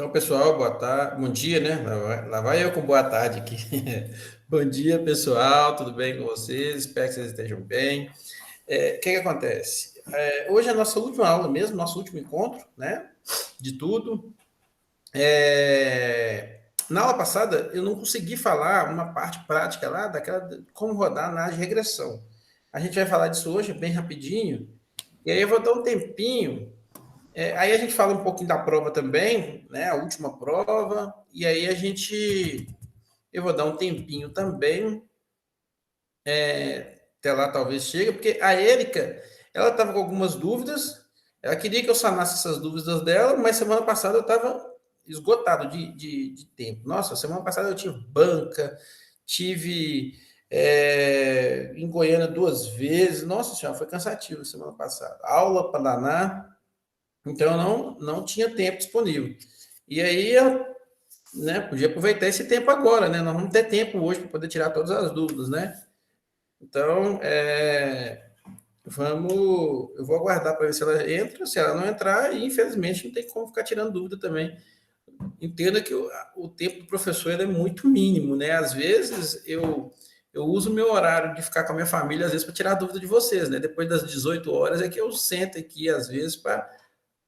Então, pessoal, boa tarde, bom dia, né? Lá vai eu com boa tarde aqui. Bom dia, pessoal, tudo bem com vocês? Espero que vocês estejam bem. O que acontece? Hoje é a nossa última aula mesmo, nosso último encontro, né? De tudo. Na aula passada, eu não consegui falar uma parte prática lá, daquela como rodar a análise de regressão. A gente vai falar disso hoje, bem rapidinho, e aí eu vou dar um tempinho. Aí a gente fala um pouquinho da prova também, né? A última prova, e aí eu vou dar um tempinho também, até lá talvez chegue, porque a Érica, ela estava com algumas dúvidas, ela queria que eu sanasse essas dúvidas dela, mas semana passada eu estava esgotado de tempo. Nossa, semana passada eu tive banca, tive em Goiânia 2 vezes, nossa senhora, foi cansativo semana passada. Aula para danar, então eu não tinha tempo disponível. E aí eu, né, podia aproveitar esse tempo agora, né? Nós vamos ter tempo hoje para poder tirar todas as dúvidas, né? Então, eu vou aguardar para ver se ela entra. Se ela não entrar, e infelizmente não tem como ficar tirando dúvida também. Entenda que o tempo do professor é muito mínimo, né? Às vezes eu uso o meu horário de ficar com a minha família, às vezes, para tirar dúvida de vocês, né? Depois das 18 horas é que eu sento aqui, às vezes, para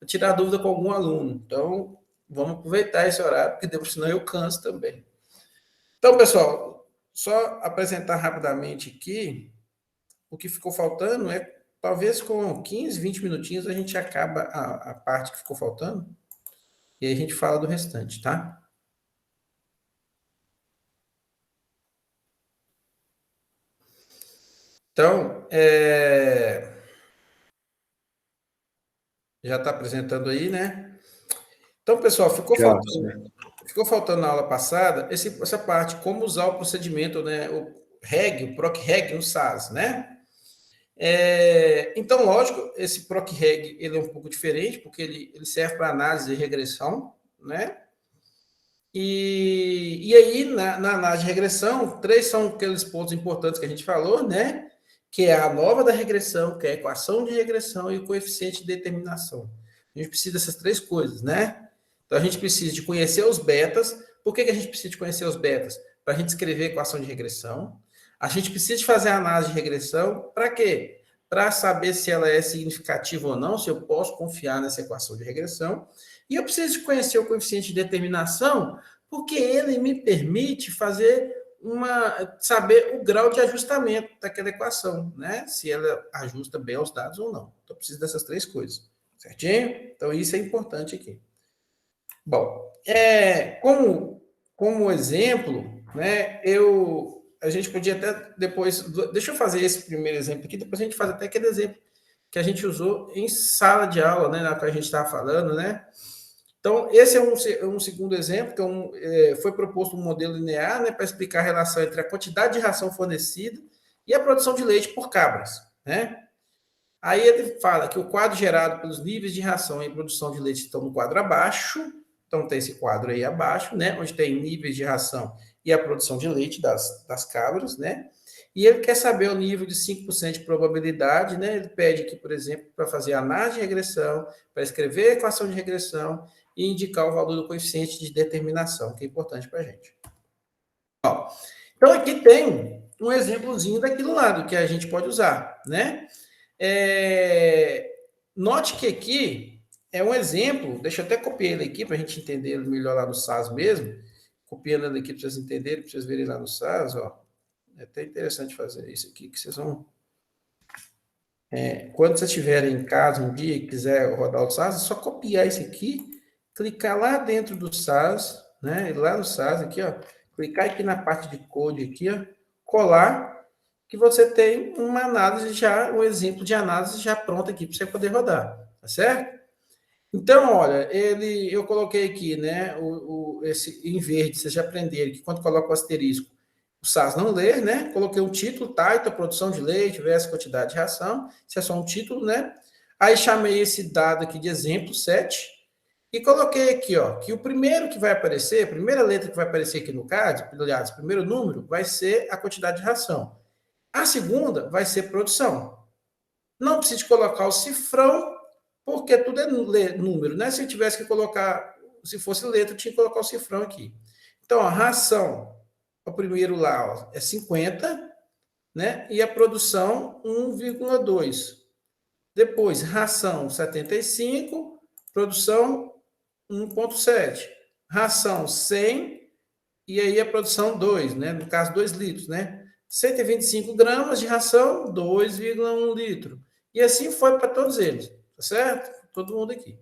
tirar dúvida com algum aluno. Então, vamos aproveitar esse horário, porque senão eu canso também. Então, pessoal, só apresentar rapidamente aqui o que ficou faltando talvez com 15, 20 minutinhos a gente acaba a parte que ficou faltando e aí a gente fala do restante, tá? Então, já está apresentando aí, né? Então, pessoal, Já, ficou faltando na aula passada essa parte, como usar o procedimento, né? O REG, o PROC-REG no SAS, né? Então, lógico, esse PROC-REG ele é um pouco diferente, porque ele serve para análise de regressão, né? E aí, na análise de regressão, 3 são aqueles pontos importantes que a gente falou, né? Que é a nova da regressão, que é a equação de regressão e o coeficiente de determinação. A gente precisa dessas 3 coisas, né? Então, a gente precisa de conhecer os betas. Por que a gente precisa de conhecer os betas? Para a gente escrever a equação de regressão. A gente precisa de fazer a análise de regressão. Para quê? Para saber se ela é significativa ou não, se eu posso confiar nessa equação de regressão. E eu preciso de conhecer o coeficiente de determinação, porque ele me permite saber o grau de ajustamento daquela equação, né? Se ela ajusta bem aos dados ou não. Então, eu preciso dessas 3 coisas, certinho? Então, isso é importante aqui. Bom, como exemplo, né, a gente podia até depois, deixa eu fazer esse primeiro exemplo aqui, depois a gente faz até aquele exemplo que a gente usou em sala de aula, né, na que a gente estava falando, né? Então, esse é um segundo exemplo, que foi proposto um modelo linear, né, para explicar a relação entre a quantidade de ração fornecida e a produção de leite por cabras, né? Aí ele fala que o quadro gerado pelos níveis de ração e produção de leite estão no quadro abaixo, então tem esse quadro aí abaixo, né, onde tem níveis de ração e a produção de leite das cabras, né? E ele quer saber o nível de 5% de probabilidade, né? Ele pede aqui, por exemplo, para fazer análise de regressão, para escrever a equação de regressão e indicar o valor do coeficiente de determinação, que é importante para a gente. Ó, então, aqui tem um exemplozinho daquilo lado que a gente pode usar, né? Note que aqui é um exemplo, deixa eu até copiar ele aqui para a gente entender ele melhor lá no SAS mesmo. Copiando ele aqui para vocês entenderem, para vocês verem lá no SAS, ó. É até interessante fazer isso aqui, que vocês vão. Quando vocês estiverem em casa um dia e quiser rodar o SAS, é só copiar isso aqui, clicar lá dentro do SAS, né? Lá no SAS aqui, ó. Clicar aqui na parte de code aqui, ó. Colar, que você tem uma análise já, um exemplo de análise já pronto aqui para você poder rodar, tá certo? Então, olha, eu coloquei aqui, né, esse em verde, vocês já aprenderam que quando coloca o asterisco, o SAS não lê, né? Coloquei um título, title, produção de leite versus quantidade de ração, isso é só um título, né? Aí chamei esse dado aqui de exemplo 7 e coloquei aqui, ó, que o primeiro que vai aparecer, a primeira letra que vai aparecer aqui no CAD, aliás, o primeiro número vai ser a quantidade de ração. A segunda vai ser produção. Não precisa colocar o cifrão, porque tudo é número, né? Se eu tivesse que colocar se fosse letra, eu tinha que colocar o cifrão aqui. Então, a ração, o primeiro lá, ó, é 50, né? E a produção, 1,2. Depois, ração, 75, produção, 1,7. Ração, 100, e aí a produção, 2, né? No caso, 2 litros, né? 125 gramas de ração, 2,1 litro. E assim foi para todos eles, tá certo? Todo mundo aqui.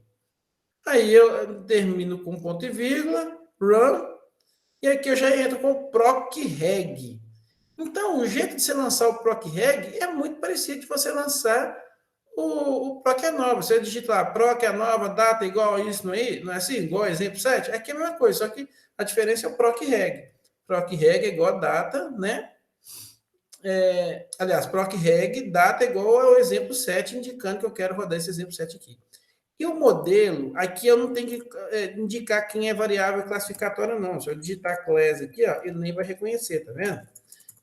Aí eu termino com ponto e vírgula, run, e aqui eu já entro com o proc-reg. Então, o jeito de você lançar o proc-reg é muito parecido de você lançar o proc é nova. Você digita lá, proc é nova, data igual a isso, não é assim? Igual exemplo 7? Aqui é a mesma coisa, só que a diferença é o proc-reg. Proc-reg é igual a data, né? Aliás, proc-reg, data igual ao exemplo 7, indicando que eu quero rodar esse exemplo 7 aqui. E o modelo, aqui eu não tenho que indicar quem é variável classificatória, não. Se eu digitar class aqui, ó, ele nem vai reconhecer, tá vendo?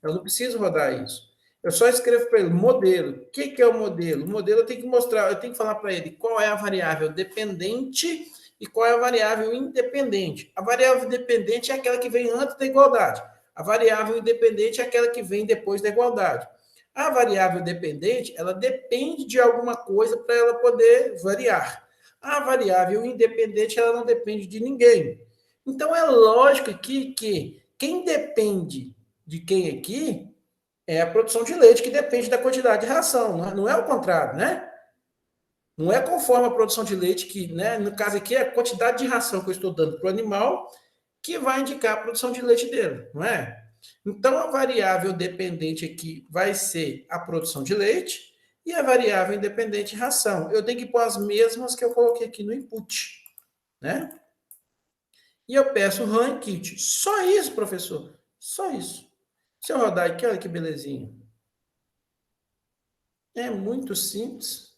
Eu não preciso rodar isso. Eu só escrevo para ele modelo. O que é o modelo? O modelo eu tenho que mostrar, eu tenho que falar para ele qual é a variável dependente e qual é a variável independente. A variável dependente é aquela que vem antes da igualdade. A variável independente é aquela que vem depois da igualdade. A variável dependente, ela depende de alguma coisa para ela poder variar. A variável independente, ela não depende de ninguém. Então, é lógico aqui que quem depende de quem aqui é a produção de leite, que depende da quantidade de ração. Não é o contrário, né? Não é conforme a produção de leite, que, né, no caso aqui, é a quantidade de ração que eu estou dando para o animal que vai indicar a produção de leite dele, não é? Então, a variável dependente aqui vai ser a produção de leite e a variável independente ração. Eu tenho que pôr as mesmas que eu coloquei aqui no input, né? E eu peço run kit. Só isso, professor. Só isso. Se eu rodar aqui, olha que belezinha. É muito simples.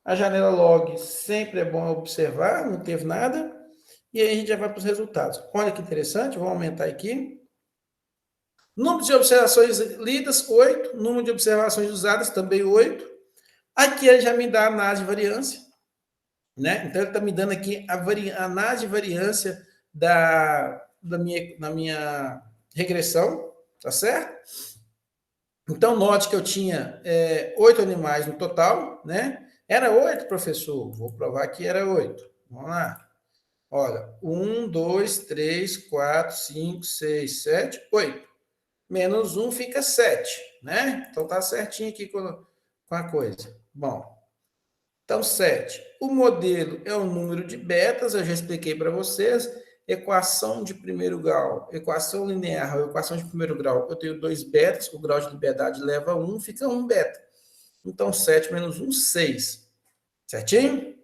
A janela log sempre é bom observar, não teve nada. E aí a gente já vai para os resultados. Olha que interessante, vou aumentar aqui. Número de observações lidas, 8. Número de observações usadas, também 8. Aqui ele já me dá a análise de variância, né? Então ele está me dando aqui a análise de variância da minha regressão, tá certo? Então, note que eu tinha 8 animais no total, né? Era 8, professor? Vou provar que era 8. Vamos lá. Olha, 1, 2, 3, 4, 5, 6, 7, 8. Menos 1 fica 7, né? Então, tá certinho aqui com a coisa. Bom, então, 7. O modelo é o número de betas, eu já expliquei para vocês. Equação de primeiro grau, equação linear ou equação de primeiro grau, eu tenho 2 betas, o grau de liberdade leva 1, fica 1 beta. Então, 7 menos 1, 6. Certinho?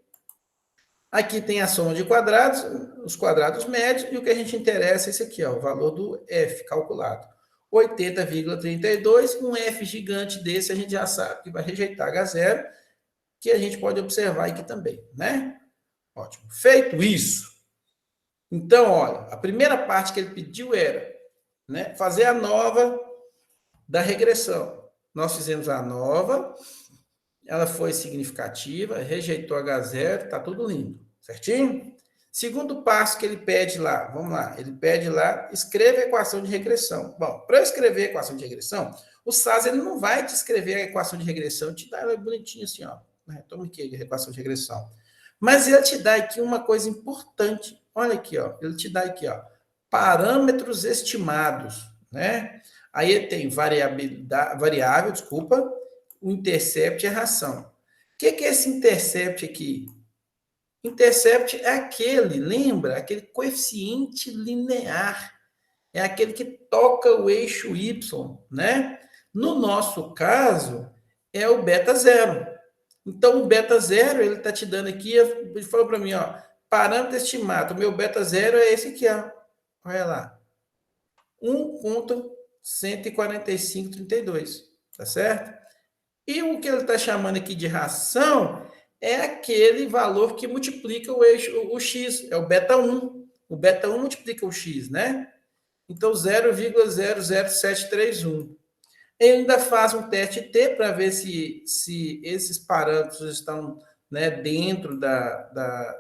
Aqui tem a soma de quadrados, os quadrados médios, e o que a gente interessa é esse aqui, ó, o valor do F calculado. 80,32, um F gigante desse, a gente já sabe que vai rejeitar H0, que a gente pode observar aqui também, né? Ótimo. Feito isso, então, olha, a primeira parte que ele pediu era, né, fazer a nova da regressão. Nós fizemos a nova, ela foi significativa, rejeitou H0, tá tudo lindo, certinho? Segundo passo que ele pede lá, vamos lá, ele pede lá, escreva a equação de regressão. Bom, para eu escrever a equação de regressão, o SAS ele não vai te escrever a equação de regressão, te dá ela bonitinho assim, ó. Toma aqui a equação de regressão. Mas ele te dá aqui uma coisa importante. Olha aqui, ó. Ele te dá aqui, ó, parâmetros estimados, né? Aí ele tem variável, desculpa, o intercept e a ração. O que é esse intercept aqui? Intercept é aquele, lembra? Aquele coeficiente linear. É aquele que toca o eixo Y, né? No nosso caso, é o beta zero. Então, o beta zero, ele está te dando aqui, ele falou para mim, ó, parâmetro estimado, o meu beta zero é esse aqui, ó. Olha lá. 1,14532, tá certo? E o que ele está chamando aqui de ração é aquele valor que multiplica o eixo, o x, é o beta 1. O beta 1 multiplica o x, né? Então, 0,00731. Ele ainda faz um teste T para ver se esses parâmetros estão né, dentro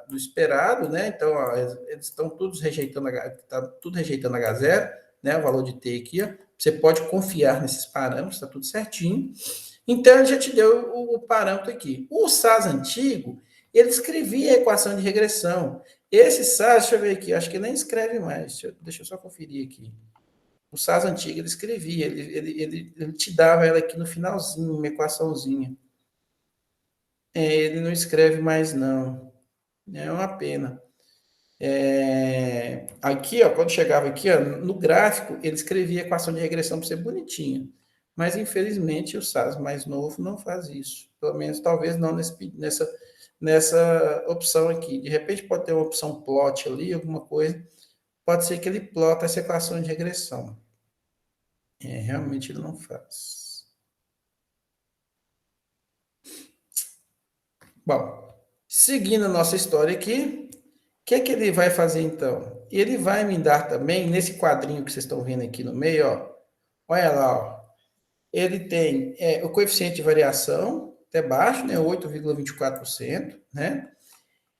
do esperado, né? Então, ó, eles estão todos rejeitando tá tudo rejeitando H0, né? O valor de T aqui, ó. Você pode confiar nesses parâmetros, está tudo certinho. Então, ele já te deu o parâmetro aqui. O SAS antigo, ele escrevia a equação de regressão. Esse SAS, deixa eu ver aqui, acho que nem escreve mais. Deixa eu só conferir aqui. O SAS antigo, ele escrevia, ele te dava ela aqui no finalzinho, uma equaçãozinha. Ele não escreve mais, não. É uma pena. Aqui, ó, quando chegava aqui, ó, no gráfico, ele escrevia a equação de regressão para ser bonitinha. Mas, infelizmente, o SAS mais novo não faz isso. Pelo menos, talvez não nessa opção aqui. De repente, pode ter uma opção plot ali, alguma coisa. Pode ser que ele plota essa equação de regressão. Realmente ele não faz. Bom, seguindo a nossa história aqui, o que ele vai fazer então? Ele vai me dar também, nesse quadrinho que vocês estão vendo aqui no meio, ó, olha lá, ó, ele tem o coeficiente de variação, até baixo, né, 8,24%, né?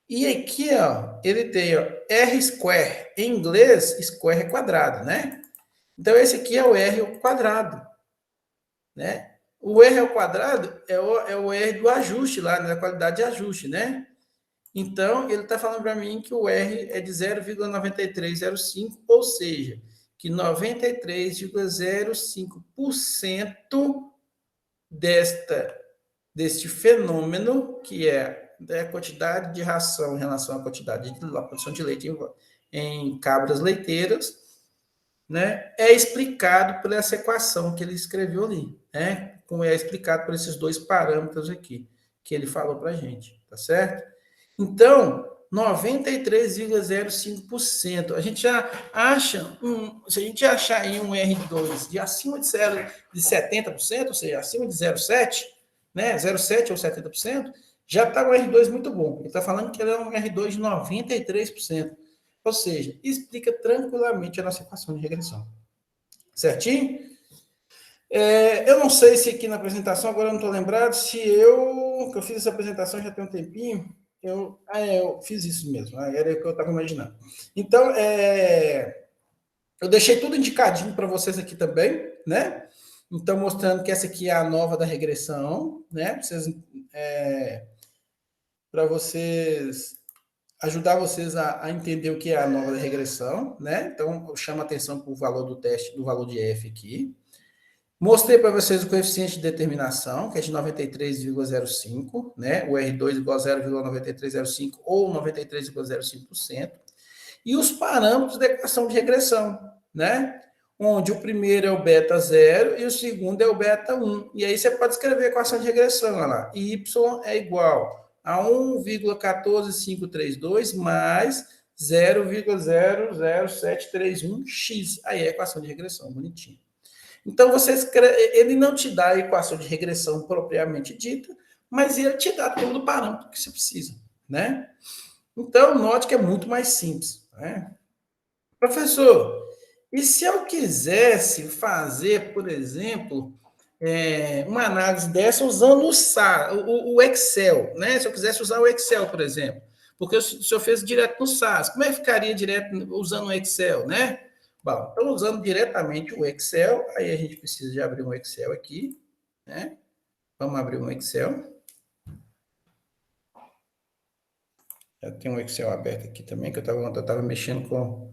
E aqui, ó, ele tem ó, R square, em inglês, square é quadrado, né? Então, esse aqui é o R ao quadrado, né? O R ao quadrado é o R do ajuste lá, né, da qualidade de ajuste, né? Então, ele está falando para mim que o R é de 0,9305, ou seja, que 93,05% deste fenômeno, que é a quantidade de ração em relação à quantidade de produção de leite em cabras leiteiras, né, é explicado por essa equação que ele escreveu ali, né? Como é explicado por esses dois parâmetros aqui que ele falou para a gente, tá certo? Então, 93,05%. A gente já acha, se a gente achar aí um R2 de acima de 70%, ou seja, acima de 0,7%, né, 0,7% ou 70%, já está um R2 muito bom. Ele está falando que ele é um R2 de 93%. Ou seja, explica tranquilamente a nossa equação de regressão. Certinho? Eu não sei se aqui na apresentação, agora eu não estou lembrado, que eu fiz essa apresentação já tem um tempinho, eu fiz isso mesmo, era o que eu estava imaginando. Então, eu deixei tudo indicadinho para vocês aqui também, né? Então, mostrando que essa aqui é a nova da regressão, né? Para vocês ajudar vocês a entender o que é a nova da regressão, né? Então, eu chamo a atenção para o valor do teste, do valor de F aqui. Mostrei para vocês o coeficiente de determinação, que é de 93,05, né? O R2 igual a 0,9305 ou 93,05%. E os parâmetros da equação de regressão, né? Onde o primeiro é o beta 0 e o segundo é o beta 1. E aí você pode escrever a equação de regressão, olha lá. Y é igual a 1,14532 mais 0,00731x. Aí é a equação de regressão, bonitinho. Então, ele não te dá a equação de regressão propriamente dita, mas ele te dá todo o parâmetro que você precisa, né? Então, note que é muito mais simples, né? Professor, e se eu quisesse fazer, por exemplo, uma análise dessa usando o Excel, né? Se eu quisesse usar o Excel, por exemplo, porque o senhor fez direto no SAS, como é que ficaria direto usando o Excel, né? Bom, então, usando diretamente o Excel, aí a gente precisa de abrir um Excel aqui, né? Vamos abrir um Excel. Já tem um Excel aberto aqui também, que eu estava mexendo com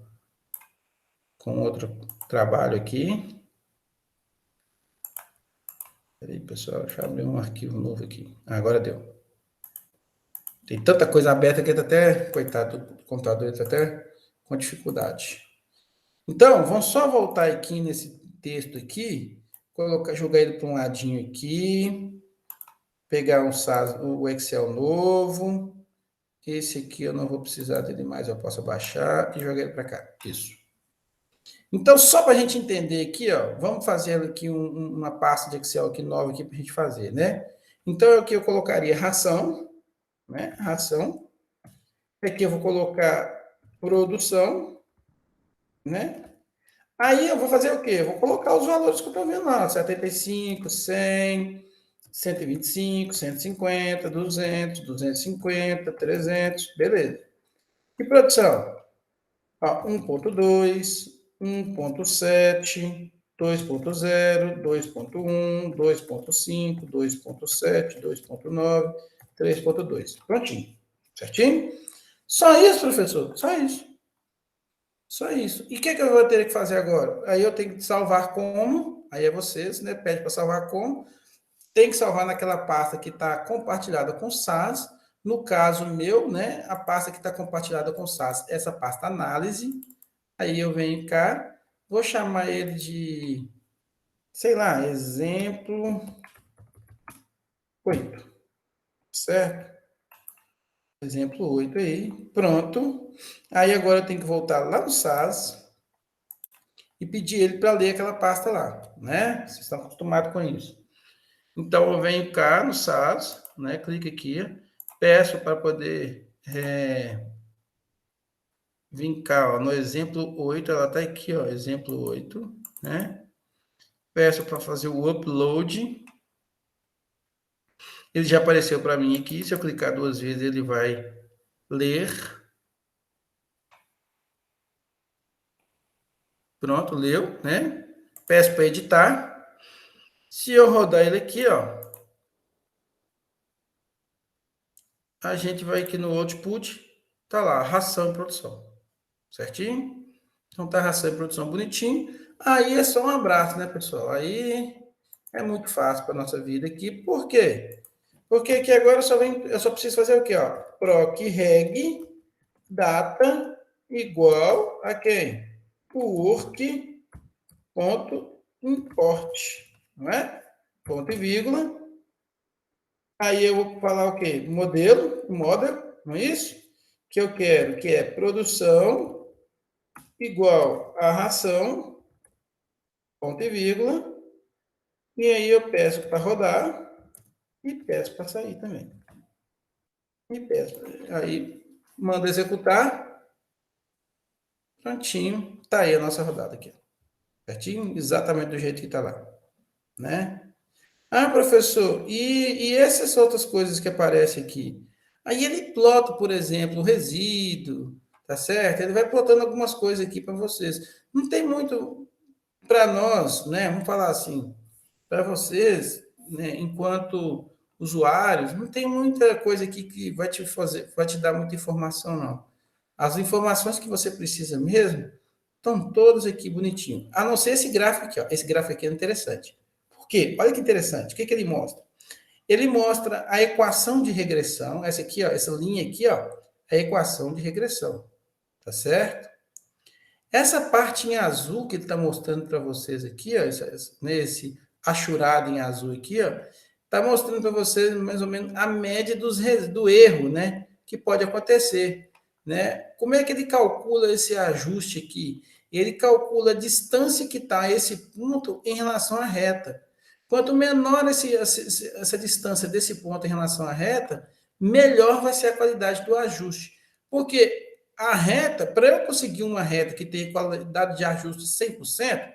outro trabalho aqui. Peraí, pessoal, deixa eu abrir um arquivo novo aqui. Agora deu. Tem tanta coisa aberta que ele está até, coitado do computador, ele está até com dificuldade. Então, vamos só voltar aqui nesse texto aqui, jogar ele para um ladinho aqui, pegar o Excel novo. Esse aqui eu não vou precisar dele mais, eu posso abaixar e jogar ele para cá. Isso. Então, só para a gente entender aqui, ó, vamos fazer aqui uma pasta de Excel aqui nova aqui para a gente fazer, né? Então, aqui eu colocaria ração, né? Ração. Aqui eu vou colocar produção, né? Aí eu vou fazer o quê? Eu vou colocar os valores que eu estou vendo lá, 75, 100, 125, 150, 200, 250, 300, beleza. E produção? 1.2, 1.7, 2.0, 2.1, 2.5, 2.7, 2.9, 3.2. Prontinho. Certinho? Só isso, professor? Só isso. Só isso. E o que eu vou ter que fazer agora? Aí eu tenho que salvar como? Aí é vocês, né? Pede para salvar como? Tem que salvar naquela pasta que está compartilhada com SAS. No caso meu, né? A pasta que está compartilhada com SAS, essa pasta análise. Aí eu venho cá, vou chamar ele de, sei lá, exemplo 8, certo? Exemplo 8 aí, pronto. Aí agora eu tenho que voltar lá no SAS e pedir ele para ler aquela pasta lá, né? Vocês estão acostumados com isso. Então eu venho cá no SAS, né? Clique aqui, peço para poder vir cá, ó, no exemplo 8, ela está aqui, ó, exemplo 8, né? Peço para fazer o upload. Ele já apareceu para mim aqui. Se eu clicar 2 vezes, ele vai ler. Pronto, leu, né? Peço para editar. Se eu rodar ele aqui, ó, a gente vai aqui no output, tá lá, ração e produção. Certinho? Então tá ração e produção bonitinho. Aí é só um abraço, né, pessoal? Aí é muito fácil para nossa vida aqui. Por quê? Porque aqui agora eu só preciso fazer o quê, ó? Proc reg data igual a quem? Work ponto import, não é? Ponto e vírgula. Aí eu vou falar o quê? Model, não é isso? Que eu quero, que é produção igual a ração, ponto e vírgula. E aí eu peço para rodar e peço para sair também. E peço. Aí mando executar. Prontinho. Tá aí a nossa rodada aqui. Certinho? Exatamente do jeito que está lá. Né? Ah, professor, e essas outras coisas que aparecem aqui? Aí ele plota, por exemplo, o resíduo, tá certo? Ele vai plotando algumas coisas aqui para vocês. Não tem muito para nós, né? Vamos falar assim, para vocês, né, enquanto usuários, não tem muita coisa aqui que vai te fazer, vai te dar muita informação, não. As informações que você precisa mesmo estão todas aqui bonitinho. A não ser esse gráfico aqui, ó. Esse gráfico aqui é interessante. Por quê? Olha que interessante. O que ele mostra? Ele mostra a equação de regressão. Essa aqui, ó, essa linha aqui, ó, é a equação de regressão. Tá certo? Essa parte em azul que ele está mostrando para vocês aqui, ó, nesse achurado em azul aqui, ó, está mostrando para vocês mais ou menos a média do erro, né? Que pode acontecer. Né? Como é que ele calcula esse ajuste aqui? Ele calcula a distância que está esse ponto em relação à reta. Quanto menor essa distância desse ponto em relação à reta, melhor vai ser a qualidade do ajuste. Porque a reta, para eu conseguir uma reta que tenha qualidade de ajuste 100%,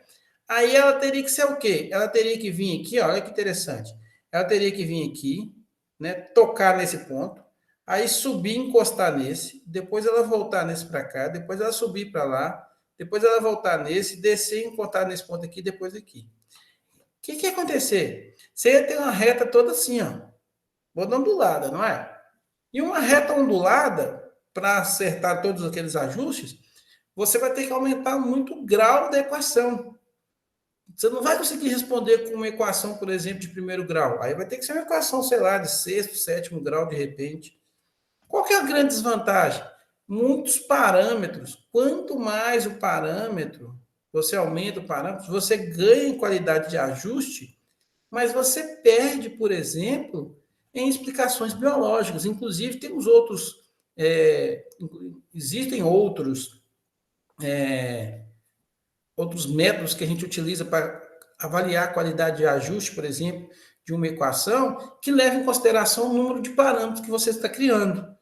aí ela teria que ser o quê? Ela teria que vir aqui, olha que interessante. Ela teria que vir aqui, né, tocar nesse ponto, aí subir, encostar nesse, depois ela voltar nesse para cá, depois ela subir para lá, depois ela voltar nesse, descer e encostar nesse ponto aqui, depois aqui. O que ia acontecer? Você ia ter uma reta toda assim, ó, toda ondulada, não é? E uma reta ondulada, para acertar todos aqueles ajustes, você vai ter que aumentar muito o grau da equação. Você não vai conseguir responder com uma equação, por exemplo, de primeiro grau. Aí vai ter que ser uma equação, sei lá, de sexto, sétimo grau, de repente. Qual que é a grande desvantagem? Muitos parâmetros. Quanto mais o parâmetro, você aumenta o parâmetro, você ganha em qualidade de ajuste, mas você perde, por exemplo, em explicações biológicas. Inclusive, temos outros, existem outros métodos que a gente utiliza para avaliar a qualidade de ajuste, por exemplo, de uma equação, que leva em consideração o número de parâmetros que você está criando.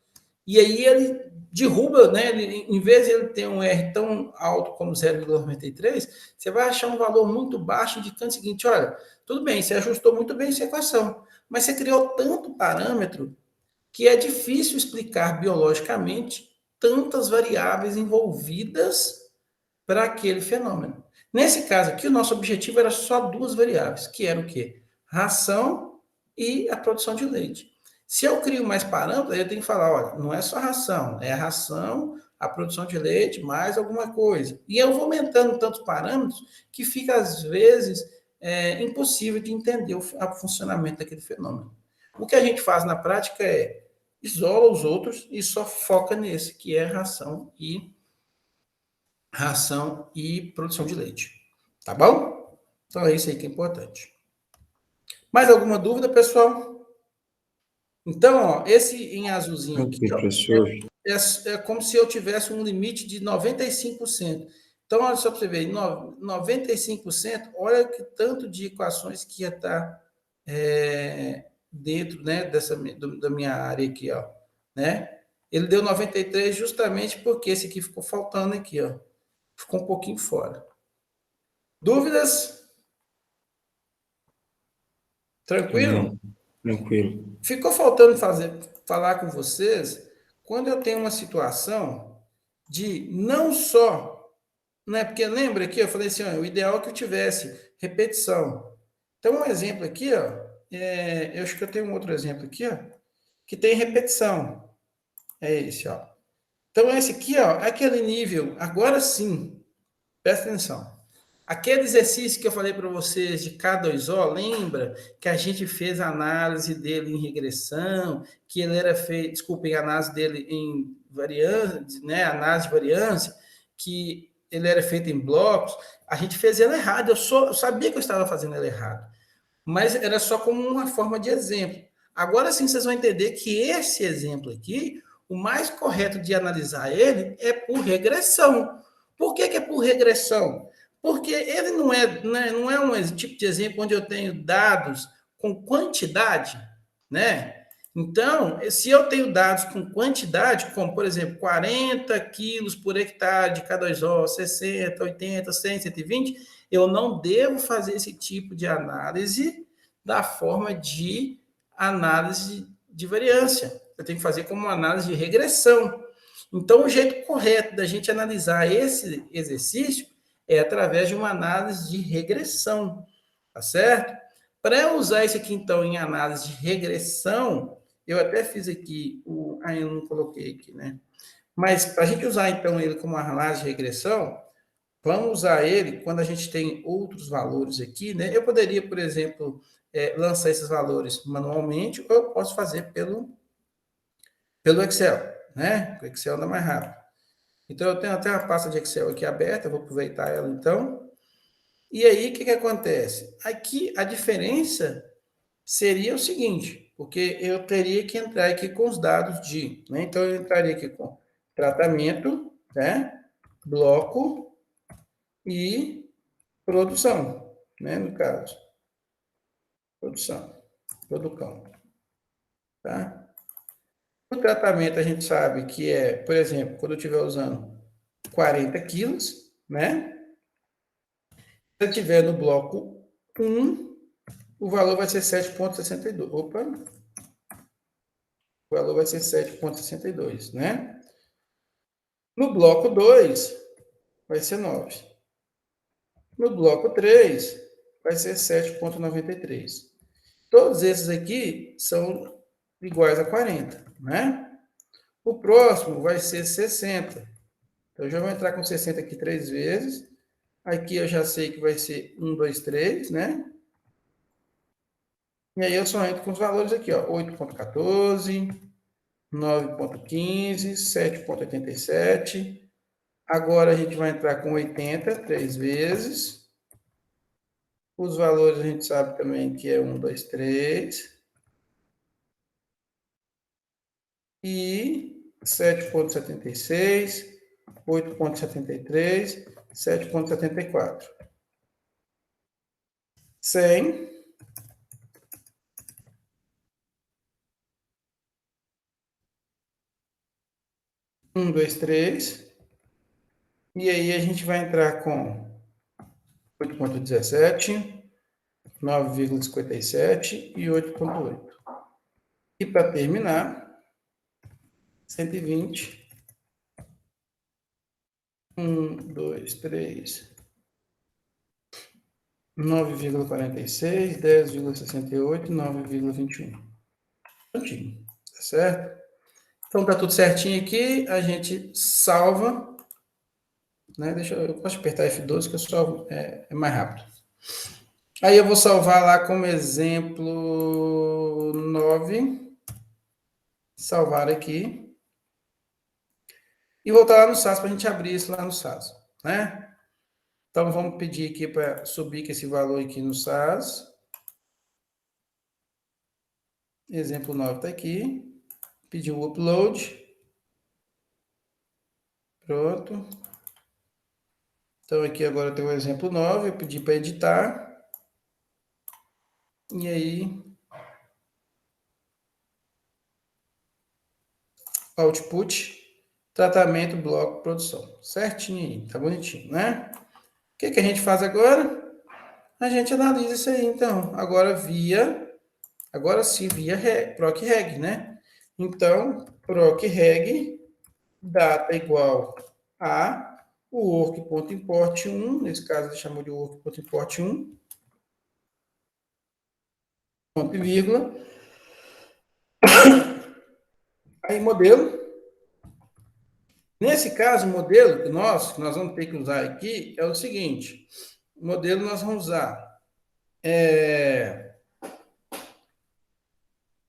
E aí ele derruba, né? Em vez de ele ter um R tão alto como 0,93, você vai achar um valor muito baixo, indicando o seguinte: olha, tudo bem, você ajustou muito bem essa equação, mas você criou tanto parâmetro que é difícil explicar biologicamente tantas variáveis envolvidas para aquele fenômeno. Nesse caso aqui, o nosso objetivo era só duas variáveis, que eram o quê? Ração e a produção de leite. Se eu crio mais parâmetros, eu tenho que falar, olha, não é só ração, é a ração, a produção de leite, mais alguma coisa. E eu vou aumentando tantos parâmetros que fica, às vezes, impossível de entender o funcionamento daquele fenômeno. O que a gente faz na prática é isola os outros e só foca nesse, que é ração e produção de leite. Tá bom? Então é isso aí que é importante. Mais alguma dúvida, pessoal? Então, ó, esse em azulzinho aqui, Ok, ó, professor. é como se eu tivesse um limite de 95%. Então, olha só para você ver, 95%, olha que tanto de equações que ia estar dentro, né, da minha área aqui, ó, né? Ele deu 93 justamente porque esse aqui ficou faltando aqui, ó. Ficou um pouquinho fora. Dúvidas? Tranquilo? Não, tranquilo. Ficou faltando falar com vocês quando eu tenho uma situação de não só, né? Porque lembra aqui, eu falei assim, ó, o ideal é que eu tivesse repetição. Então, um exemplo aqui, ó, eu acho que eu tenho um outro exemplo aqui, ó, que tem repetição. É esse, ó. Então, esse aqui, ó, é aquele nível, agora sim, presta atenção. Aquele exercício que eu falei para vocês de K2O, lembra que a gente fez a análise dele em regressão, que ele era feito, desculpem, a análise dele em variância, né, análise de variância, que ele era feito em blocos. A gente fez ele errado, eu sabia que eu estava fazendo ele errado, mas era só como uma forma de exemplo. Agora sim vocês vão entender que esse exemplo aqui, o mais correto de analisar ele é por regressão. Por que é por regressão? Porque ele não é um tipo de exemplo onde eu tenho dados com quantidade, né? Então, se eu tenho dados com quantidade, como, por exemplo, 40 quilos por hectare de K2O, 60, 80, 100, 120, eu não devo fazer esse tipo de análise da forma de análise de variância. Eu tenho que fazer como uma análise de regressão. Então, o jeito correto da gente analisar esse exercício é através de uma análise de regressão, tá certo? Para eu usar isso aqui, então, em análise de regressão, eu até fiz aqui, eu não coloquei aqui, né? Mas para a gente usar, então, ele como análise de regressão, vamos usar ele quando a gente tem outros valores aqui, né? Eu poderia, por exemplo, lançar esses valores manualmente, ou eu posso fazer pelo Excel, né? O Excel anda mais rápido. Então, eu tenho até uma pasta de Excel aqui aberta, eu vou aproveitar ela, então. E aí, o que acontece? Aqui, a diferença seria o seguinte, porque eu teria que entrar aqui com os dados de, né? Então, eu entraria aqui com tratamento, né? Bloco e produção, né? No caso, produção, producão, tá? O tratamento a gente sabe que é, por exemplo, quando eu estiver usando 40 quilos, né? Se eu estiver no bloco 1, o valor vai ser 7,62. Opa! O valor vai ser 7,62, né? No bloco 2, vai ser 9. No bloco 3, vai ser 7,93. Todos esses aqui são iguais a 40, né? O próximo vai ser 60. Então, eu já vou entrar com 60 aqui 3 vezes. Aqui eu já sei que vai ser 1, 2, 3, né? E aí eu só entro com os valores aqui, ó. 8,14, 9,15, 7,87. Agora a gente vai entrar com 80, 3 vezes. Os valores a gente sabe também que é 1, 2, 3. E 7,76, 8,73, 7,74. 100. 1, 2, 3. E aí a gente vai entrar com 8,17, 9,57 e 8,8. E para terminar, 120, 1, 2, 3, 9,46, 10,68, 9,21. Prontinho, tá certo? Então tá tudo certinho aqui, a gente salva, né? Eu posso apertar F12 que eu salvo, é mais rápido. Aí eu vou salvar lá como exemplo 9, salvar aqui, e voltar lá no SAS para a gente abrir isso lá no SAS, né? Então vamos pedir aqui para subir com esse valor aqui no SAS. Exemplo 9 está aqui. Pedir o upload. Pronto. Então aqui agora tem o exemplo 9. Eu pedi para editar. E aí, output, tratamento, bloco, produção. Certinho aí, tá bonitinho, né? O que a gente faz agora? A gente analisa isso aí, então. Agora sim, via proc reg, né? Então, proc reg, data igual a o work.import 1, nesse caso ele chamou de work.import 1, ponto e vírgula. Aí, modelo. Nesse caso, o modelo que nós vamos ter que usar aqui é o seguinte: o modelo nós vamos usar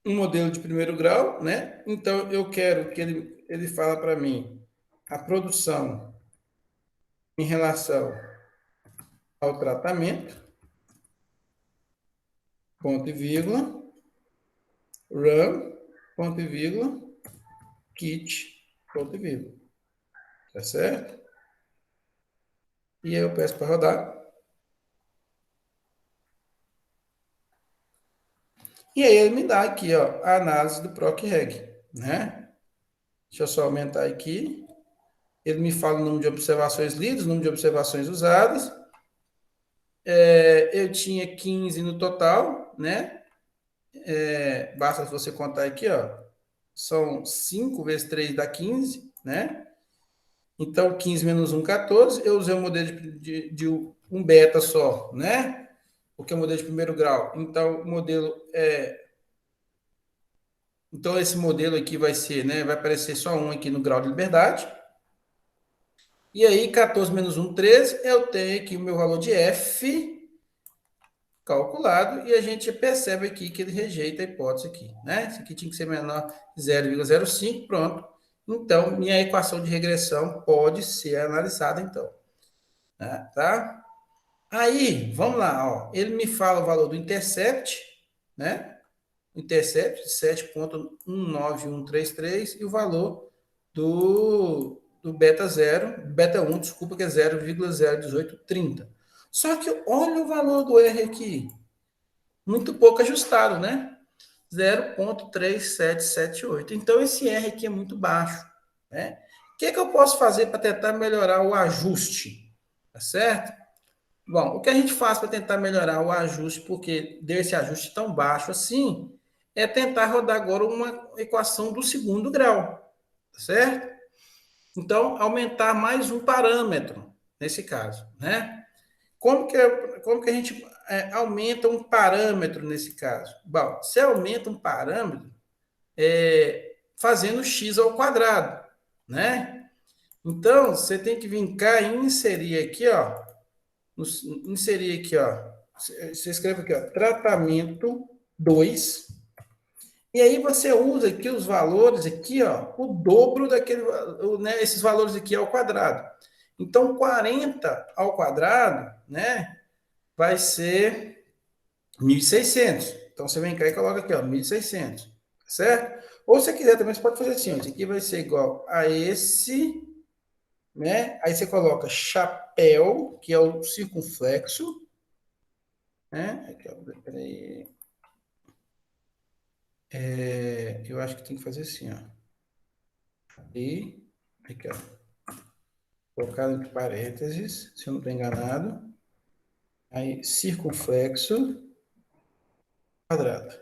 um modelo de primeiro grau, né? Então, eu quero que ele fala para mim a produção em relação ao tratamento, ponto e vírgula, run, ponto e vírgula, kit, ponto e vírgula. Tá certo? E aí eu peço para rodar. E aí ele me dá aqui, ó, a análise do PROC-REG, né? Deixa eu só aumentar aqui. Ele me fala o número de observações lidas, o número de observações usadas. Eu tinha 15 no total, né? Basta você contar aqui, ó. São 5 vezes 3 dá 15, né? Então, 15 menos 1, 14. Eu usei um modelo de um beta só, né? Porque é um modelo de primeiro grau. Então, o modelo Então, esse modelo aqui vai ser, né? Vai aparecer só um aqui no grau de liberdade. E aí, 14 menos 1, 13. Eu tenho aqui o meu valor de F calculado. E a gente percebe aqui que ele rejeita a hipótese aqui, né? Isso aqui tinha que ser menor 0,05. Pronto. Então, minha equação de regressão pode ser analisada, então. Né? Tá? Aí, vamos lá. Ó. Ele me fala o valor do intercept, né? Intercept 7,19133 e o valor do beta 0, beta 1, desculpa, que é 0,01830. Só que olha o valor do R aqui, muito pouco ajustado, né? 0,3778. Então esse R aqui é muito baixo, né? O que eu posso fazer para tentar melhorar o ajuste? Tá certo? Bom, o que a gente faz para tentar melhorar o ajuste, porque deu esse ajuste tão baixo assim, é tentar rodar agora uma equação do segundo grau, certo? Então, aumentar mais um parâmetro, nesse caso, né? Como que a gente aumenta um parâmetro nesse caso? Bom, você aumenta um parâmetro fazendo x ao quadrado, né? Então, você tem que vir cá e inserir aqui, ó, inserir aqui, ó. Você escreve aqui, ó, tratamento 2. E aí você usa aqui os valores aqui, ó, o dobro daquele, né, esses valores aqui ao quadrado. Então, 40 ao quadrado, né, vai ser 1.600. Então, você vem cá e coloca aqui, ó, 1.600, certo? Ou se você quiser também, você pode fazer assim, ó, isso aqui vai ser igual a esse, né? Aí você coloca chapéu, que é o circunflexo, né? Aqui, ó, peraí. Eu acho que tem que fazer assim, ó. E Aqui, ó. Colocar entre parênteses, se eu não estou enganado. Aí, circunflexo quadrado.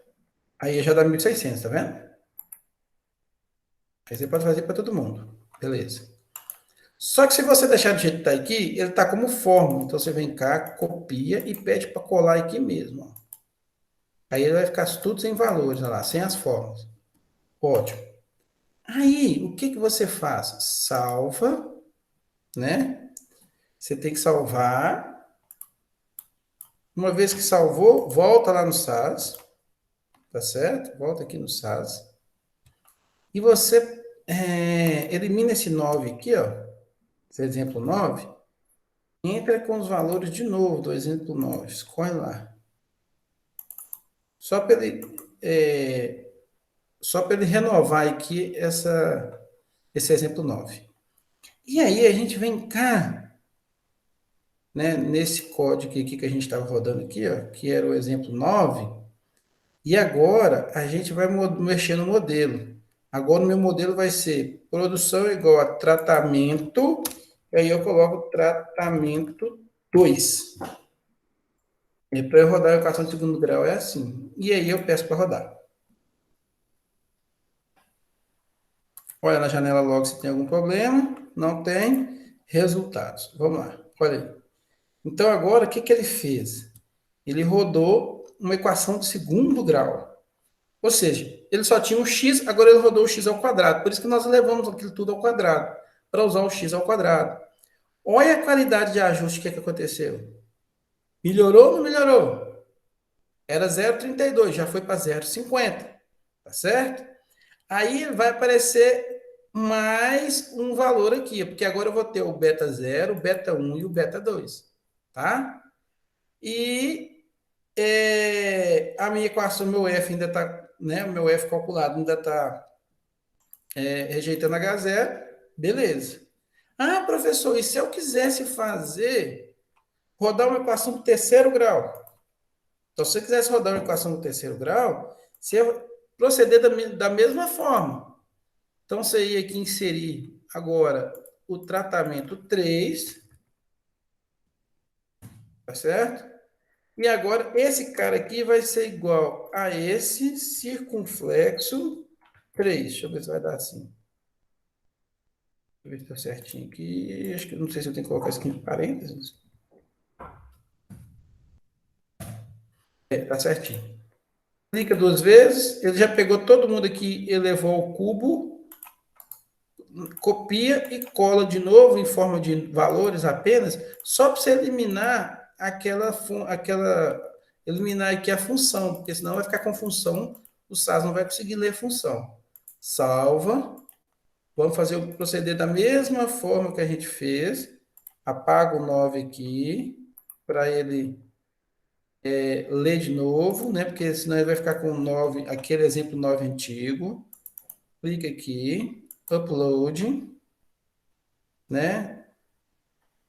Aí já dá 1.600, tá vendo? Aí você pode fazer para todo mundo. Beleza. Só que se você deixar do jeito que está aqui, ele está como fórmula. Então você vem cá, copia e pede para colar aqui mesmo. Ó. Aí ele vai ficar tudo sem valores, olha lá, sem as fórmulas. Ótimo. Aí, o que que você faz? Salva, né? Você tem que salvar. Uma vez que salvou, volta lá no SAS, tá certo? Volta aqui no SAS. E você elimina esse 9 aqui, ó. Esse exemplo 9. Entra com os valores de novo do exemplo 9. Escolhe lá. Só para ele, só para ele renovar aqui esse exemplo 9. E aí a gente vem cá, né, nesse código aqui que a gente estava rodando aqui, ó, que era o exemplo 9. E agora a gente vai mexer no modelo. Agora o meu modelo vai ser produção igual a tratamento, e aí eu coloco tratamento 2. E para eu rodar a equação de segundo grau é assim. E aí eu peço para rodar. Olha na janela logo se tem algum problema. Não tem. Resultados. Vamos lá. Olha aí. Então agora o que, que ele fez? Ele rodou uma equação de segundo grau. Ou seja, ele só tinha um x, agora ele rodou o x ao quadrado. Por isso que nós levamos aquilo tudo ao quadrado, para usar o x ao quadrado. Olha a qualidade de ajuste que aconteceu. Melhorou ou não melhorou? Era 0,32, já foi para 0,50. Tá certo? Aí vai aparecer mais um valor aqui, porque agora eu vou ter o beta 0, o beta 1 e o beta 2. Tá? E a minha equação, meu F ainda está, né? O meu F calculado ainda está rejeitando H0, beleza. Ah, professor, e se eu quisesse rodar uma equação do terceiro grau? Então, se você quisesse rodar uma equação do terceiro grau, você ia proceder da mesma forma. Então, você ia aqui inserir agora o tratamento 3, tá certo? E agora, esse cara aqui vai ser igual a esse circunflexo 3. Deixa eu ver se vai dar assim. Deixa eu ver se está certinho aqui. Acho que não sei se eu tenho que colocar isso aqui em parênteses. Tá certinho. Clica duas vezes, ele já pegou todo mundo aqui, elevou ao cubo, copia e cola de novo em forma de valores apenas, só para você eliminar eliminar aqui a função, porque senão vai ficar com função, o SAS não vai conseguir ler função. Salva, vamos fazer o proceder da mesma forma que a gente fez, apaga o 9 aqui, para ele ler de novo, né? Porque senão ele vai ficar com 9, aquele exemplo 9 antigo. Clica aqui, upload, né?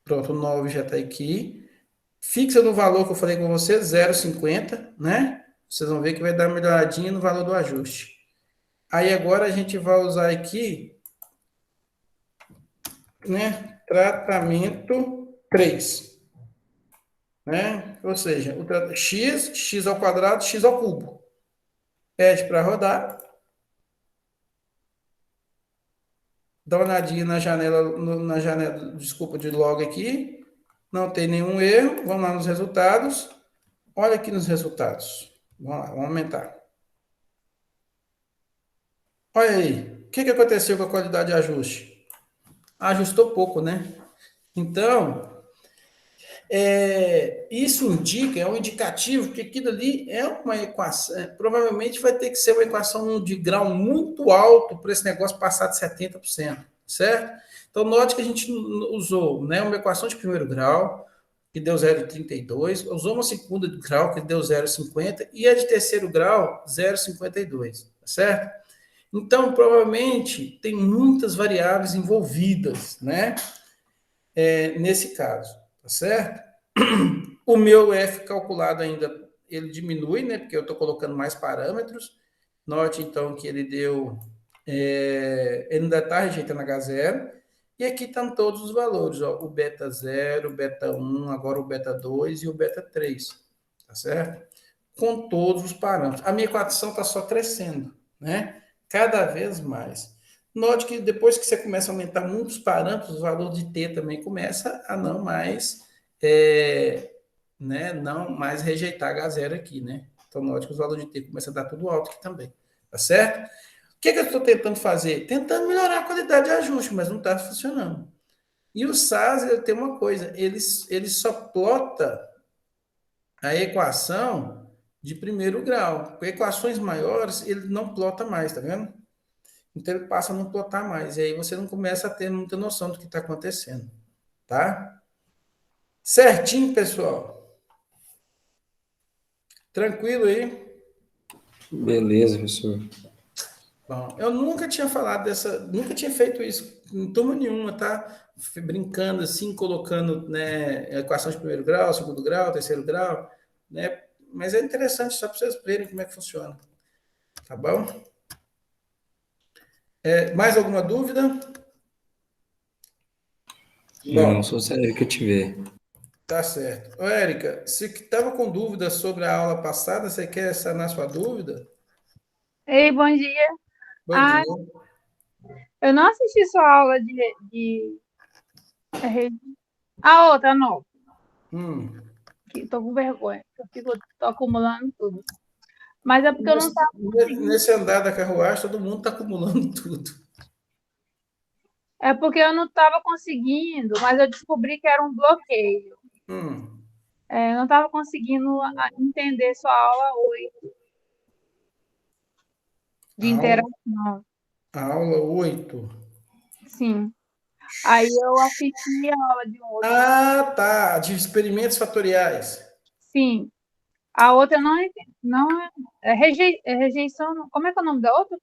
Pronto, o 9 já está aqui. Fixa no valor que eu falei com você, 0,50, né? Vocês vão ver que vai dar uma melhoradinha no valor do ajuste. Aí agora a gente vai usar aqui, né? Tratamento 3. Né? Ou seja, o x ao quadrado, x ao cubo. Pede para rodar. Dá uma olhadinha na janela, desculpa, de log aqui. Não tem nenhum erro. Vamos lá nos resultados. Olha aqui nos resultados. Vamos lá, vamos aumentar. Olha aí. O que aconteceu com a qualidade de ajuste? Ajustou pouco, né? Então, isso indica, é um indicativo que aquilo ali é uma equação, provavelmente vai ter que ser uma equação de grau muito alto para esse negócio passar de 70%, certo? Então, note que a gente usou, né, uma equação de primeiro grau, que deu 0,32, usou uma segunda de grau, que deu 0,50, e a de terceiro grau, 0,52, certo? Então, provavelmente, tem muitas variáveis envolvidas, né, nesse caso, tá certo? O meu F calculado ainda, ele diminui, né? Porque eu estou colocando mais parâmetros. Note, então, que ele deu... ele ainda está rejeitando H0. E aqui estão todos os valores, ó, o beta 0, o beta 1, agora o beta 2 e o beta 3, tá certo? Com todos os parâmetros. A minha equação está só crescendo, né? Cada vez mais. Note que depois que você começa a aumentar muitos parâmetros, o valor de T também começa a não mais, né, não mais rejeitar H0 aqui, né? Então, note que os valores de T começam a dar tudo alto aqui também, tá certo? O que eu estou tentando fazer? Tentando melhorar a qualidade de ajuste, mas não está funcionando. E o SAS, ele tem uma coisa, ele só plota a equação de primeiro grau. Com equações maiores, ele não plota mais, tá vendo? Então ele passa a não plotar mais. E aí você não começa a ter muita noção do que está acontecendo, tá? Certinho, pessoal? Tranquilo aí? Beleza, professor. Bom, eu nunca tinha falado dessa, nunca tinha feito isso em turma nenhuma, tá? Brincando assim, colocando, né, equação de primeiro grau, segundo grau, terceiro grau, né? Mas é interessante só para vocês verem como é que funciona, tá bom? Mais alguma dúvida? Não, Bom, só sério que eu tiver. tá certo. Ô, Érica, se estava com dúvida sobre a aula passada, você quer sanar sua dúvida? Ei, bom dia. Bom Ah, dia. eu não assisti sua aula de... A outra, não. Hum. Que tô com vergonha. Tô acumulando tudo. Mas é porque eu não estava conseguindo. Nesse andar da carruagem, todo mundo está acumulando tudo. É porque eu não estava conseguindo, mas eu descobri que era um bloqueio. Hum. Eu não estava conseguindo entender sua aula hoje de Aula, interação. aula 8. Sim. Aí eu assisti a aula de um outro. Ah, tá. De experimentos fatoriais. Sim. A outra não é, não é rejeição. Como é que é o nome da outra?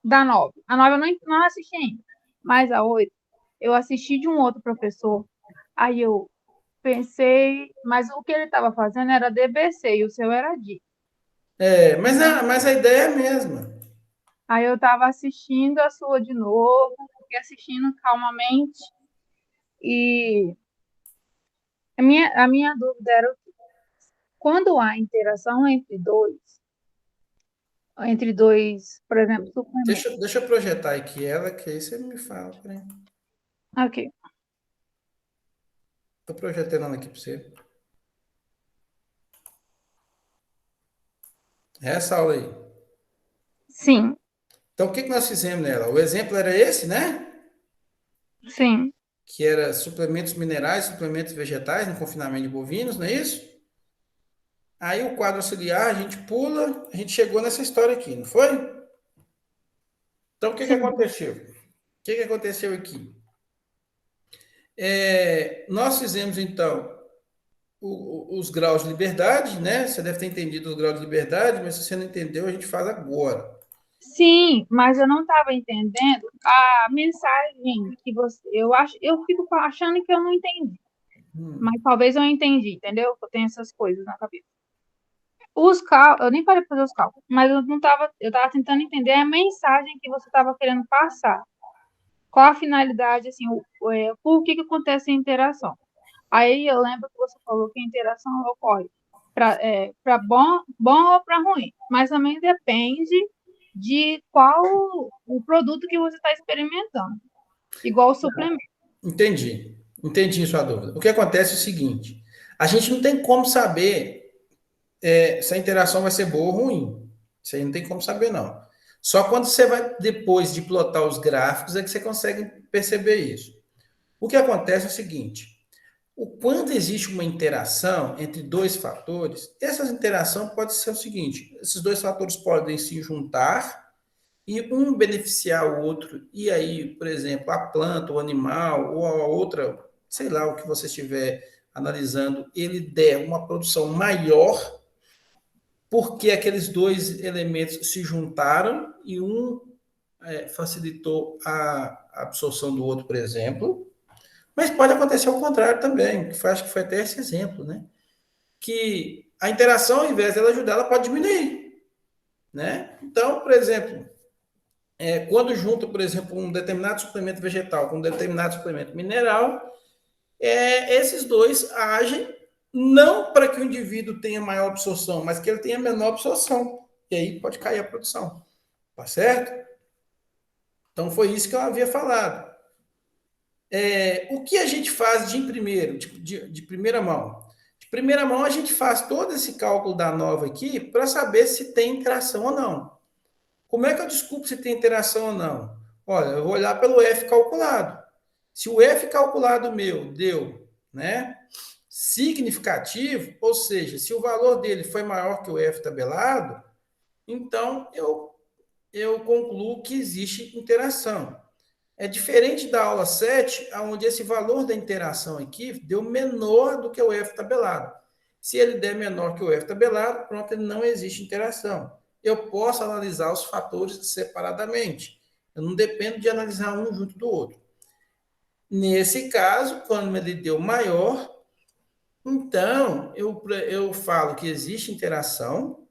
Da 9. A 9 eu não assisti ainda. Mas a 8 eu assisti de um outro professor. Aí eu pensei, mas o que ele estava fazendo era DBC e o seu era DI. Mas a ideia é a mesma. Aí eu estava assistindo a sua de novo, fiquei assistindo calmamente. E a minha dúvida era quando há interação entre dois, por exemplo, suplementos. Deixa eu projetar aqui ela, que aí você me fala. Peraí. Ok. Estou projetando ela aqui para você. Essa aula aí. Sim, Então, o que nós fizemos nela? O exemplo era esse, né? sim, Que era suplementos minerais, suplementos vegetais no confinamento de bovinos, não é isso? Aí o quadro auxiliar, a gente pula, a gente chegou nessa história aqui, não foi? Então, o que sim, aconteceu? O que aconteceu aqui? Nós fizemos, então, os graus de liberdade, né? Você deve ter entendido os graus de liberdade, mas se você não entendeu, a gente faz agora. sim, mas eu não estava entendendo a mensagem que você. Eu fico achando que eu não entendi, mas talvez eu entendi, entendeu? Eu tenho essas coisas na cabeça. Os cálculos, eu nem parei para fazer os cálculos, mas eu estava tentando entender a mensagem que você estava querendo passar. Qual a finalidade, assim, por que acontece a interação? Aí eu lembro que você falou que a interação ocorre para bom ou para ruim, mas também depende de qual o produto que você está experimentando, igual o suplemento. Entendi sua dúvida. O que acontece é o seguinte: a gente não tem como saber se a interação vai ser boa ou ruim. Isso aí não tem como saber, não. Só quando você vai, depois de plotar os gráficos, é que você consegue perceber isso. O que acontece é o seguinte: quando existe uma interação entre dois fatores, essa interação pode ser o seguinte: esses dois fatores podem se juntar e um beneficiar o outro, e aí, por exemplo, a planta, o animal, ou a outra, sei lá, o que você estiver analisando, ele der uma produção maior, porque aqueles dois elementos se juntaram e um facilitou a absorção do outro, por exemplo. Mas pode acontecer o contrário também, que acho que foi até esse exemplo, né? Que a interação, ao invés dela ajudar, ela pode diminuir, né? Então, por exemplo, quando junta, por exemplo, um determinado suplemento vegetal com um determinado suplemento mineral, esses dois agem não para que o indivíduo tenha maior absorção, mas que ele tenha menor absorção. E aí pode cair a produção. Tá certo? Então, foi isso que eu havia falado. O que a gente faz de primeira mão? De primeira mão, a gente faz todo esse cálculo da nova aqui para saber se tem interação ou não. Como é que eu descubro se tem interação ou não? Olha, eu vou olhar pelo F calculado. Se o F calculado meu deu, né, significativo, ou seja, se o valor dele foi maior que o F tabelado, então eu concluo que existe interação. É diferente da aula 7, onde esse valor da interação aqui deu menor do que o F tabelado. Se ele der menor que o F tabelado, pronto, ele não existe interação. Eu posso analisar os fatores separadamente. Eu não dependo de analisar um junto do outro. Nesse caso, quando ele deu maior, então eu falo que existe interação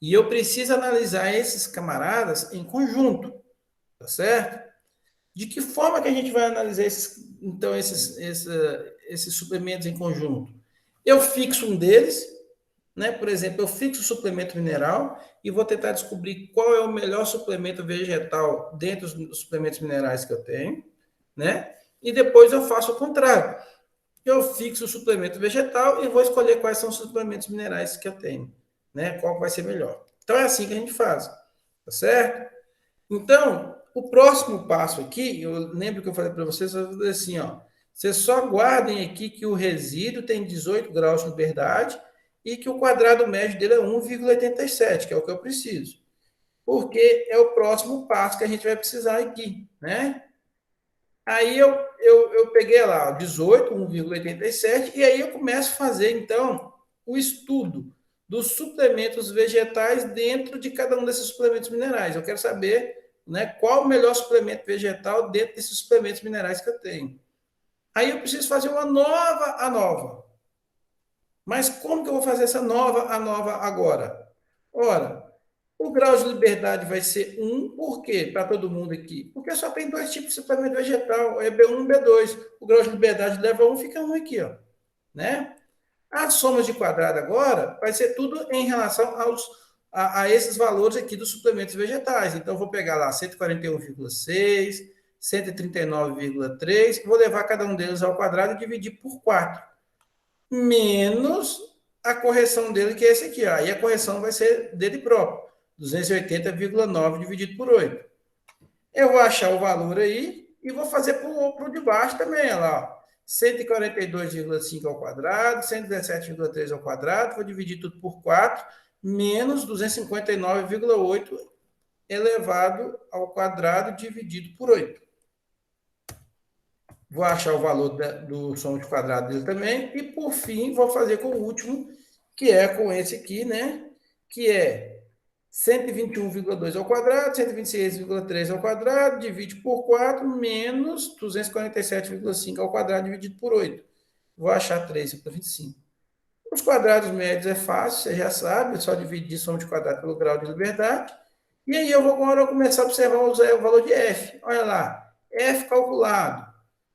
e eu preciso analisar esses camaradas em conjunto, tá certo? De que forma que a gente vai analisar esses suplementos em conjunto? Eu fixo um deles, né? Por exemplo, eu fixo o suplemento mineral e vou tentar descobrir qual é o melhor suplemento vegetal dentro dos suplementos minerais que eu tenho, né? E depois eu faço o contrário. Eu fixo o suplemento vegetal e vou escolher quais são os suplementos minerais que eu tenho, né? Qual vai ser melhor. Então é assim que a gente faz, tá certo? Então, o próximo passo aqui, eu lembro que eu falei para vocês, eu falei assim, ó, vocês só guardem aqui que o resíduo tem 18 graus de liberdade e que o quadrado médio dele é 1,87, que é o que eu preciso. Porque é o próximo passo que a gente vai precisar aqui, né? Aí eu peguei lá 18, 1,87, e aí eu começo a fazer, então, o estudo dos suplementos vegetais dentro de cada um desses suplementos minerais. Eu quero saber, né, qual o melhor suplemento vegetal dentro desses suplementos minerais que eu tenho. Aí eu preciso fazer uma nova. Mas como que eu vou fazer essa nova agora? Ora, o grau de liberdade vai ser 1, por quê? Para todo mundo aqui. Porque só tem dois tipos de suplemento vegetal, é B1 e B2. O grau de liberdade leva 1, fica 1 aqui, ó, né? As somas de quadrado agora vai ser tudo em relação a esses valores aqui dos suplementos vegetais. Então, eu vou pegar lá 141,6, 139,3, vou levar cada um deles ao quadrado e dividir por 4. Menos a correção dele, que é esse aqui. Ó. Aí a correção vai ser dele próprio. 280,9 dividido por 8. Eu vou achar o valor aí e vou fazer para o de baixo também. Olha lá, 142,5 ao quadrado, 117,3 ao quadrado, vou dividir tudo por 4, menos 259,8 elevado ao quadrado dividido por 8. Vou achar o valor do som de quadrado dele também. E, por fim, vou fazer com o último, que é com esse aqui, né? Que é 121,2 ao quadrado, 126,3 ao quadrado, divide por 4, menos 247,5 ao quadrado, dividido por 8. Vou achar 3,25. Os quadrados médios é fácil, você já sabe, é só dividir soma de quadrado pelo grau de liberdade. E aí eu vou agora começar a observar o valor de F. Olha lá, F calculado.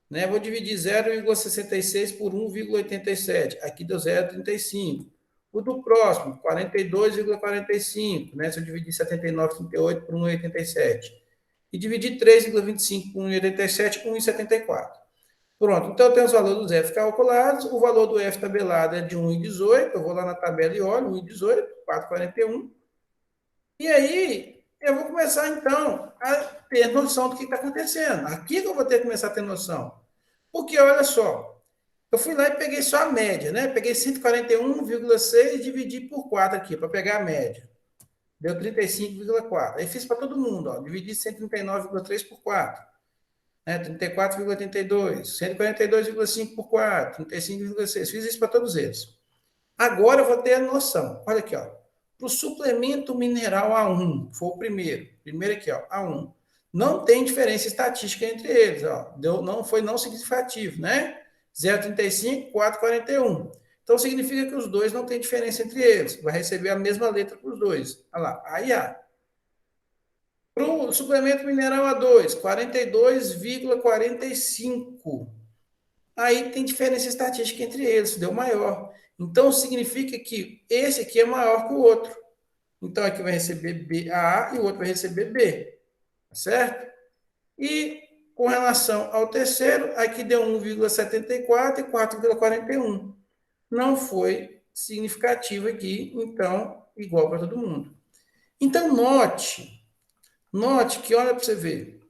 Né? Vou dividir 0,66 por 1,87. Aqui deu 0,35. O do próximo, 42,45. Né? Se eu dividir 79,38 por 1,87. E dividir 3,25 por 1,87, 1,74. Pronto, então eu tenho os valores dos F calculados. O valor do F tabelado é de 1,18. Eu vou lá na tabela e olho, 1,18, 4,41. E aí, eu vou começar, então, a ter noção do que está acontecendo. Aqui que eu vou ter que começar a ter noção. Porque, olha só, eu fui lá e peguei só a média, né? Peguei 141,6 e dividi por 4 aqui, para pegar a média. Deu 35,4. Aí fiz para todo mundo, ó. Dividi 139,3 por 4. Né? 34,82. 142,5 por 4. 35,6. Fiz isso para todos eles. Agora eu vou ter a noção. Olha aqui, ó. Para o suplemento mineral A1, foi o primeiro. Primeiro aqui, ó, A1. Não tem diferença estatística entre eles, ó. Não foi não significativo, né? 0,35, 4,41. Então, significa que os dois não tem diferença entre eles. Vai receber a mesma letra para os dois. Olha lá, A e A. Para o suplemento mineral A2, 42,45. Aí tem diferença estatística entre eles, deu maior. Então, significa que esse aqui é maior que o outro. Então, aqui vai receber B, A e o outro vai receber B. Certo? E com relação ao terceiro, aqui deu 1,74 e 4,41. Não foi significativo aqui, então, igual para todo mundo. Então, note que, olha para você ver,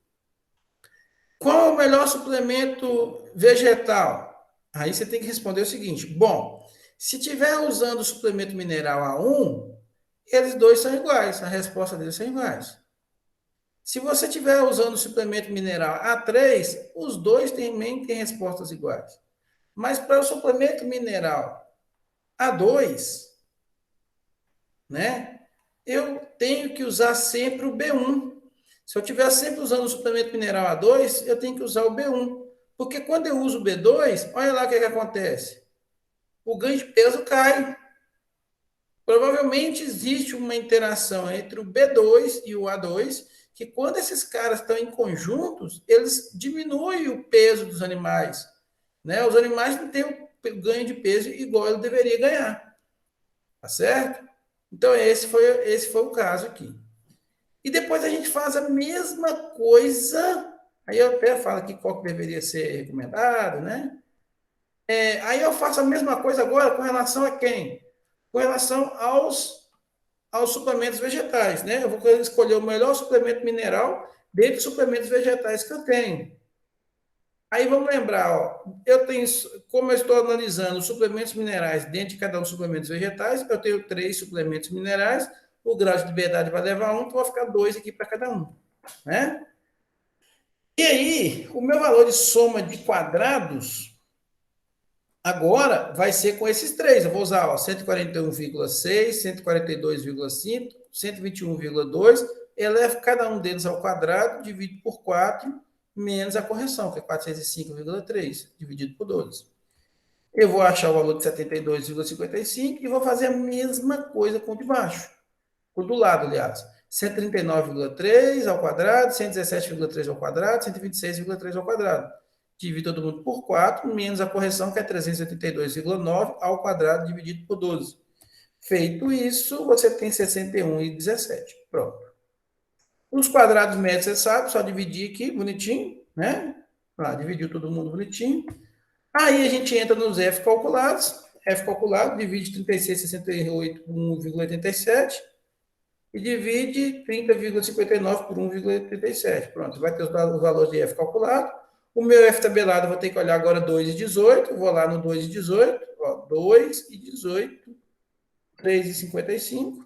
qual é o melhor suplemento vegetal? Aí você tem que responder o seguinte, bom, se tiver usando o suplemento mineral A1, eles dois são iguais, a resposta deles são iguais. Se você estiver usando o suplemento mineral A3, os dois também têm respostas iguais. Mas para o suplemento mineral A2, né, eu tenho que usar sempre o B1. Se eu estiver sempre usando o suplemento mineral A2, eu tenho que usar o B1. Porque quando eu uso o B2, olha lá o que acontece. O ganho de peso cai. Provavelmente existe uma interação entre o B2 e o A2, que quando esses caras estão em conjuntos, eles diminuem o peso dos animais. Né? Os animais não têm o ganho de peso igual ele deveria ganhar. Tá certo? Então, esse foi o caso aqui. E depois a gente faz a mesma coisa. Aí eu até falo aqui qual que deveria ser recomendado, né? Aí eu faço a mesma coisa agora com relação a quem? Com relação aos suplementos vegetais, né? Eu vou escolher o melhor suplemento mineral dentre os suplementos vegetais que eu tenho. Aí vamos lembrar, ó, como eu estou analisando os suplementos minerais dentro de cada um dos suplementos vegetais, eu tenho 3 suplementos minerais, o grau de liberdade vai levar 1, então vai ficar 2 aqui para cada um, né? E aí, o meu valor de soma de quadrados agora vai ser com esses 3. Eu vou usar 141,6, 142,5, 121,2, elevo cada um deles ao quadrado, divido por 4, menos a correção, que é 405,3, dividido por 12. Eu vou achar o valor de 72,55 e vou fazer a mesma coisa com o de baixo. Com o do lado, aliás. 139,3 ao quadrado, 117,3 ao quadrado, 126,3 ao quadrado. Divido todo mundo por 4, menos a correção, que é 382,9 ao quadrado, dividido por 12. Feito isso, você tem 61,17. Pronto. Os quadrados médios, você sabe, só dividir aqui, bonitinho, né? Lá, dividiu todo mundo bonitinho. Aí a gente entra nos F calculados. F calculado divide 36,68 por 1,87 e divide 30,59 por 1,87. Pronto, vai ter os valores de F calculado. O meu F tabelado, eu vou ter que olhar agora 2,18. Vou lá no 2,18. 2,18, 3,55.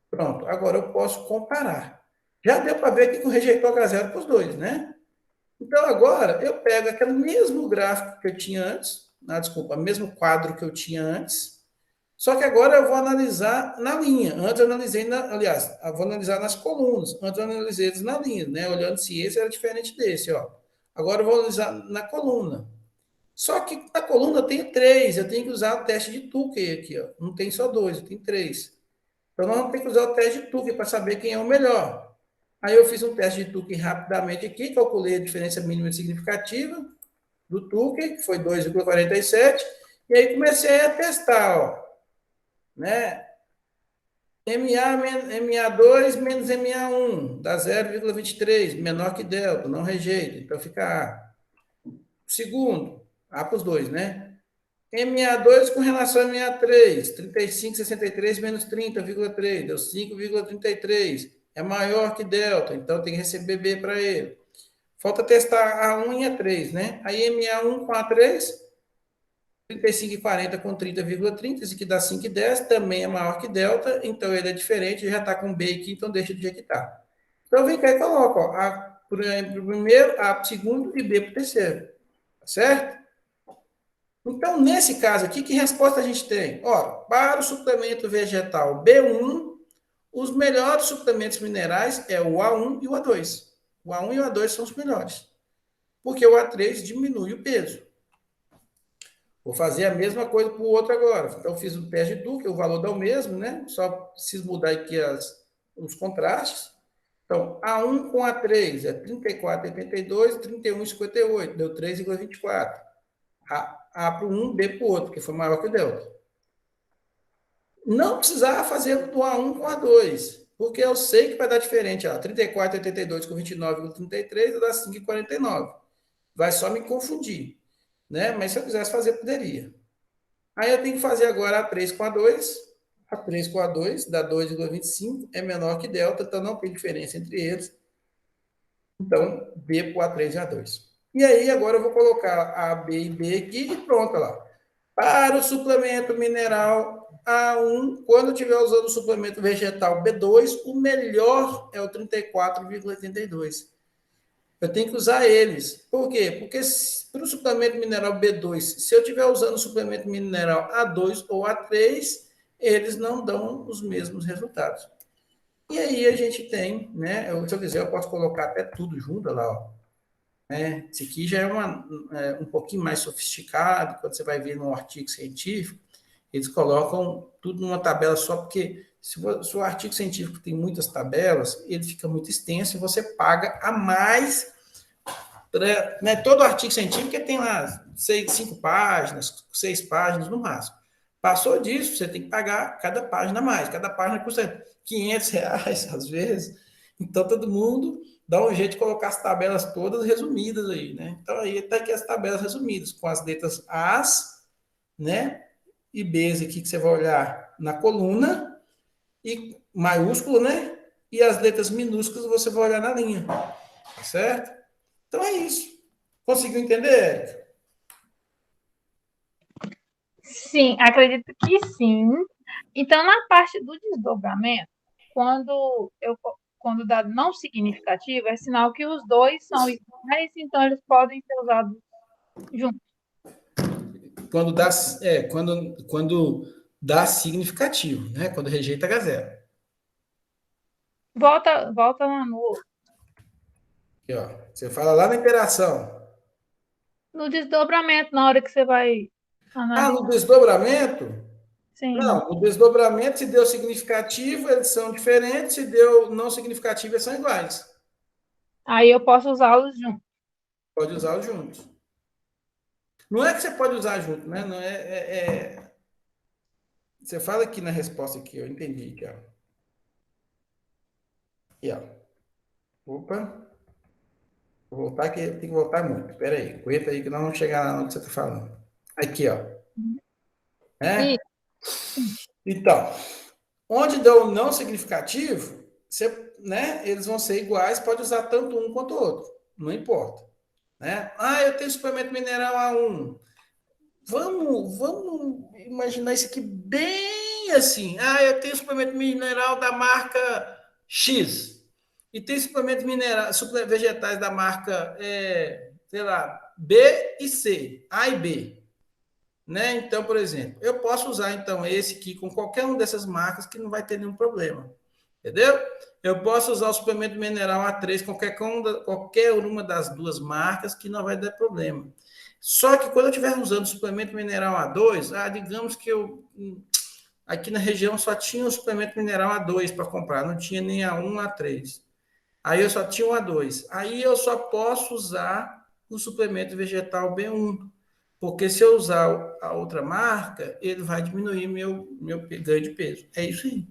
Pronto, agora eu posso comparar. Já deu para ver aqui que o rejeitou H0 para os dois, né? Então, agora, eu pego aquele mesmo gráfico que eu tinha antes, desculpa, mesmo quadro que eu tinha antes, só que agora eu vou analisar na linha. Antes eu analisei, aliás, eu vou analisar nas colunas. Antes eu analisei eles na linha, né? Olhando se esse era diferente desse, ó. Agora eu vou analisar na coluna. Só que na coluna eu tenho 3, eu tenho que usar o teste de Tukey aqui, ó. Não tem só 2, eu tenho 3. Então, nós vamos ter que usar o teste de Tukey para saber quem é o melhor. Aí eu fiz um teste de Tukey rapidamente aqui, calculei a diferença mínima significativa do Tukey, que foi 2,47, e aí comecei a testar, ó, né? MA2 menos MA1 dá 0,23, menor que delta, não rejeita, então fica A. Segundo, A para os dois, né? MA2 com relação a MA3, 35,63 menos 30,3, deu 5,33. É maior que delta, então tem que receber B para ele. Falta testar A1 e A3, né? Aí MA1 com A3, 35,40 com 30,30, esse aqui dá 5,10, também é maior que delta, então ele é diferente, já está com B aqui, então deixa do jeito que está. Então vem cá e coloca, ó, A para o primeiro, A para o segundo e B para o terceiro. Tá certo? Então, nesse caso aqui, que resposta a gente tem? Ora, para o suplemento vegetal B1, os melhores suplementos minerais é o A1 e o A2. O A1 e o A2 são os melhores. Porque o A3 diminui o peso. Vou fazer a mesma coisa para o outro agora. Então, fiz o teste de Tukey, o valor dá o mesmo, né? Só preciso mudar aqui os contrastes. Então, A1 com A3 é 34,82, 31,58, deu 3,24. A para o 1, B para o outro, que foi maior que o delta. Não precisava fazer do A1 com A2, porque eu sei que vai dar diferente. 34,82 com 29,33 vai dar 5,49. Vai só me confundir. Né? Mas se eu quisesse fazer, poderia. Aí eu tenho que fazer agora A3 com A2. A3 com A2 dá 2,25, é menor que delta, então não tem diferença entre eles. Então, B para o A3 e A2. E aí, agora eu vou colocar A, B e B aqui e pronto, lá. Para o suplemento mineral A1, quando eu estiver usando o suplemento vegetal B2, o melhor é o 34,82. Eu tenho que usar eles. Por quê? Porque para o suplemento mineral B2, se eu estiver usando o suplemento mineral A2 ou A3, eles não dão os mesmos resultados. E aí a gente tem, né? Se eu quiser, eu posso colocar até tudo junto lá, ó. Esse aqui já é um pouquinho mais sofisticado, quando você vai ver num artigo científico, eles colocam tudo numa tabela só, porque se o artigo científico tem muitas tabelas, ele fica muito extenso e você paga a mais. Né? Todo artigo científico tem lá 5 páginas, 6 páginas no máximo. Passou disso, você tem que pagar cada página a mais. Cada página custa R$ 500, às vezes. Então, todo mundo dá um jeito de colocar as tabelas todas resumidas aí, né? Então, aí está aqui as tabelas resumidas, com as letras A's, né? E B's aqui, que você vai olhar na coluna, e maiúsculo, né? E as letras minúsculas você vai olhar na linha. Tá certo? Então, é isso. Conseguiu entender, Érica? Sim, acredito que sim. Então, na parte do desdobramento, quando dá não significativo, é sinal que os dois são iguais, então eles podem ser usados juntos. Quando dá significativo, né? Quando rejeita H0. Volta lá Aqui, ó. Você fala lá na interação. no desdobramento, na hora que você vai No analisar. desdobramento? Sim. Não, no desdobramento, se deu significativo, eles são diferentes, se deu não significativo, eles são iguais. Aí eu posso usá-los juntos. Pode usar os juntos. Não é que você pode usar junto, né? Não Você fala aqui na resposta aqui, eu entendi aqui, ó. Aqui, ó. Opa. Vou voltar aqui, tem que voltar muito. Espera aí, aguenta aí que nós vamos chegar lá onde você está falando. Aqui, ó. E, Né? Então, onde deu um não significativo, né, eles vão ser iguais, pode usar tanto um quanto o outro. Não importa. Né? Eu tenho suplemento mineral A1. Vamos imaginar isso aqui bem assim. Eu tenho suplemento mineral da marca X. E tem suplemento mineral, vegetais da marca, sei lá, B e C, A e B. Né? Então, por exemplo, eu posso usar então esse aqui com qualquer uma dessas marcas que não vai ter nenhum problema. Entendeu? Eu posso usar o suplemento mineral A3 com qualquer uma das duas marcas que não vai dar problema. Só que quando eu estiver usando o suplemento mineral A2, digamos que eu aqui na região só tinha o suplemento mineral A2 para comprar, não tinha nem A1, A3. Aí eu só tinha um A2. Aí eu só posso usar o suplemento vegetal B1. Porque se eu usar a outra marca, ele vai diminuir meu ganho de peso. É isso aí.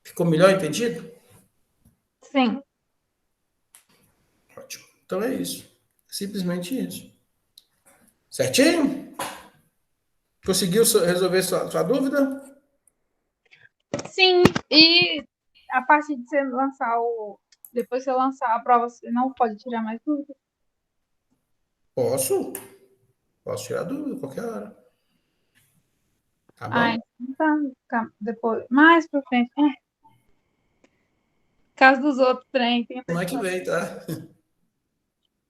Ficou melhor entendido? sim. Ótimo. Então é isso. Simplesmente isso. Certinho? Conseguiu resolver sua dúvida? Sim, e a partir de você lançar depois que você lançar a prova, você não pode tirar mais dúvidas. Posso. Posso tirar dúvida qualquer hora. Tá bom? Então depois, mais pra frente. Caso dos outros, trem, tenta Semana de que fazer. vem, tá?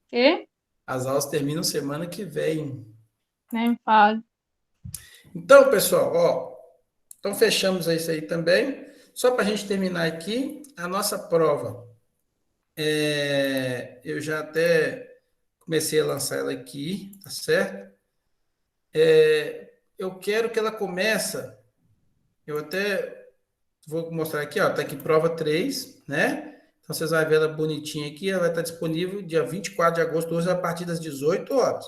Quê? As aulas terminam semana que vem. Nem me fale. Então, pessoal, ó, então fechamos isso aí também. Só para a gente terminar aqui, a nossa prova, eu já até comecei a lançar ela aqui, tá certo? Eu quero que ela comece, eu até Vou mostrar aqui, ó, tá aqui prova 3, né? Então, vocês vão ver ela bonitinha aqui, ela vai estar disponível dia 24 de agosto, hoje, a partir das 18 horas.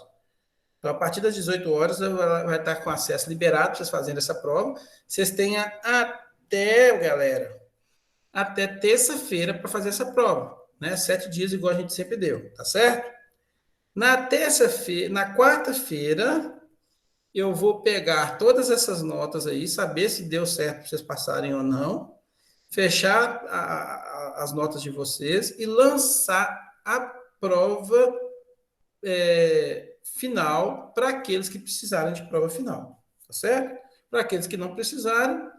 Então, a partir das 18 horas, ela vai estar com acesso liberado para vocês fazerem essa prova. Vocês têm até, galera, até terça-feira para fazer essa prova, né? 7 dias, igual a gente sempre deu, tá certo? Na terça-feira, na quarta-feira, eu vou pegar todas essas notas aí, saber se deu certo para vocês passarem ou não, fechar as notas de vocês e lançar a prova final para aqueles que precisarem de prova final, tá certo? Para aqueles que não precisarem,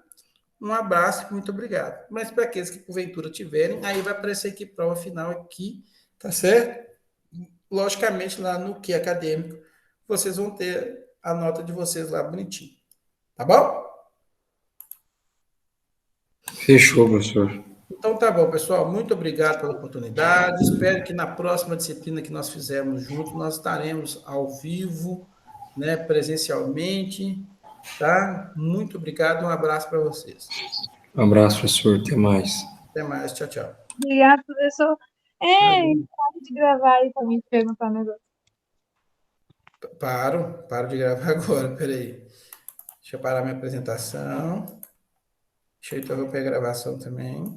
um abraço, muito obrigado. Mas para aqueles que porventura tiverem, aí vai aparecer aqui prova final aqui, tá certo? Logicamente lá no que acadêmico, vocês vão ter a nota de vocês lá bonitinho, tá bom? Fechou, professor. Então tá bom, pessoal. Muito obrigado pela oportunidade. Espero que na próxima disciplina que nós fizermos juntos, nós estaremos ao vivo, né, presencialmente, tá? Muito obrigado, um abraço para vocês. Um abraço, professor. Até mais. Até mais, tchau, tchau. Obrigada, professor. Pode de gravar aí para mim perguntar um negócio. Paro de gravar agora, peraí. Deixa eu parar minha apresentação. Deixa eu interromper a gravação também.